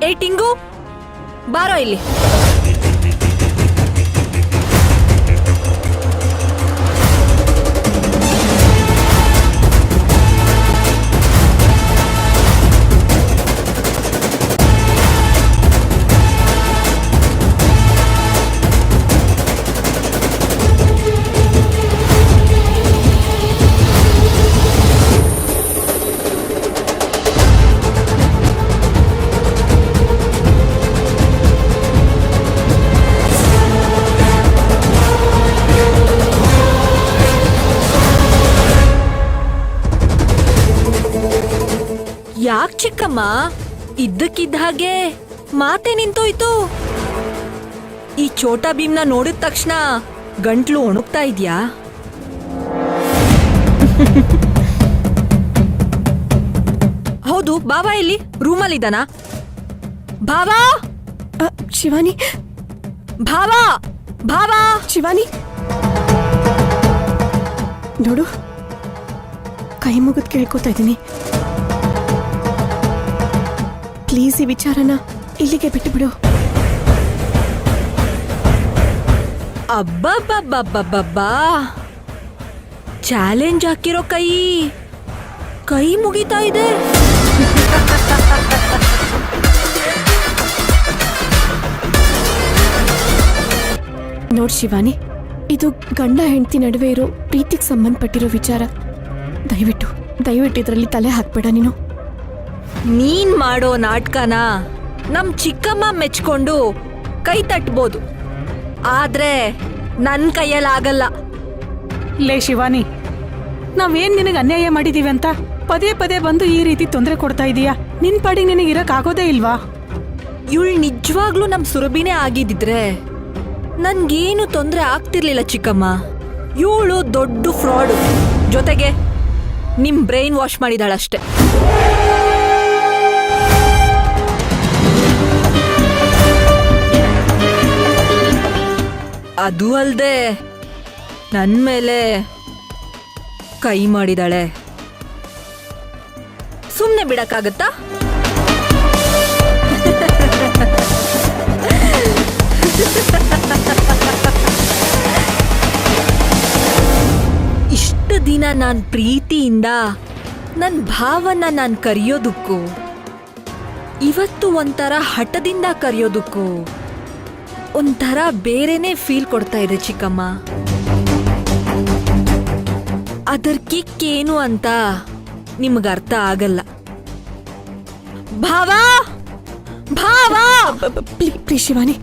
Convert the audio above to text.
ಏ ಟಿಂಗು, ಬಾರೋ ಇಲ್ಲಿ. ಯಾಕ್ ಚಿಕ್ಕಮ್ಮ, ಇದ್ದಕ್ಕಿದ್ದ ಹಾಗೆ ಮಾತೆ ನಿಂತೋಯ್ತು? ಈ ಛೋಟಾ ಭೀಮ್ನ ನೋಡಿದ ತಕ್ಷಣ ಗಂಟ್ಲು ಒಣಗ್ತಾ ಇದ್ಯಾ? ಹೌದು, ಬಾಬಾ ಇಲ್ಲಿ ರೂಮಲ್ಲಿದ್ದಾನಾ? ಭಾವಾ, ಶಿವಾನಿ, ಭಾವಾ, ಭಾವಾ, ಶಿವಾನಿ ನೋಡು, ಕೈ ಮುಗಿದ್ ಕೇಳ್ಕೊತಾ ಇದ್ದೀನಿ. ಪ್ಲೀಸ್ ಈ ವಿಚಾರನ ಇಲ್ಲಿಗೆ ಬಿಟ್ಟು ಬಿಡು. ಅಬ್ಬಬ್ಬಬ್ಬಬ್ಬಬ್ಬಾ, ಚಾಲೆಂಜ್ ಹಾಕಿರೋ ಕೈ ಮುಗಿತಾ ಇದೆ. ನೋಡ್ ಶಿವಾನಿ, ಇದು ಗಂಡ ಹೆಂಡತಿ ನಡುವೆ ಇರೋ ಪ್ರೀತಿಗೆ ಸಂಬಂಧಪಟ್ಟಿರೋ ವಿಚಾರ. ದಯವಿಟ್ಟು ಇದರಲ್ಲಿ ತಲೆ ಹಾಕ್ಬೇಡ ನೀನು. ನೀನ್ ಮಾಡೋ ನಾಟಕನ ನಮ್ ಚಿಕ್ಕಮ್ಮ ಮೆಚ್ಕೊಂಡು ಕೈ ತಟ್ಬೋದು, ಆದ್ರೆ ನನ್ ಕೈಯಲ್ಲಾಗಲ್ಲ. ಲೇ ಶಿವಾನಿ, ನಾವೇನ್ ನಿನಗೆ ಅನ್ಯಾಯ ಮಾಡಿದೀವಿ ಅಂತ ಪದೇ ಪದೇ ಬಂದು ಈ ರೀತಿ ತೊಂದರೆ ಕೊಡ್ತಾ ಇದೀಯಾ? ನಿನ್ ಪಾಡಿಗೆ ನಿನಗೆ ಇರಕ್ಕಾಗೋದೇ ಇಲ್ವಾ? ಇವಳು ನಿಜವಾಗ್ಲೂ ನಮ್ ಸುರಭಿನೇ ಆಗಿದ್ದಿದ್ರೆ ನನ್ಗೇನು ತೊಂದರೆ ಆಗ್ತಿರ್ಲಿಲ್ಲ ಚಿಕ್ಕಮ್ಮ. ಇವಳು ದೊಡ್ಡ ಫ್ರಾಡು, ಜೊತೆಗೆ ನಿಮ್ ಬ್ರೈನ್ ವಾಶ್ ಮಾಡಿದಾಳಷ್ಟೆ. ಅದು ಅಲ್ದೆ ನನ್ ಮೇಲೆ ಕೈ ಮಾಡಿದಾಳೆ. ಸುಮ್ನೆ ಬಿಡಕ್ಕಾಗತ್ತಾ? ಇಷ್ಟು ದಿನ ನಾನ್ ಪ್ರೀತಿಯಿಂದ ನನ್ ಭಾವನ ನಾನ್ ಕರೆಯೋದಕ್ಕೂ, ಇವತ್ತು ಒಂಥರ ಹಠದಿಂದ ಕರೆಯೋದಕ್ಕೂ ಒಂಥರ ಬೇರೆನೇ ಫೀಲ್ ಕೊಡ್ತಾ ಇದೆ ಚಿಕ್ಕಮ್ಮ. ಅದರ ಕಿಕ್ ಏನು ಅಂತ ನಿಮ್ಗೆ ಅರ್ಥ ಆಗಲ್ಲ. ಭಾವಾ, ಭಾವಾ, ಪ್ಲೀಸ್ ಶಿವಾನಿ,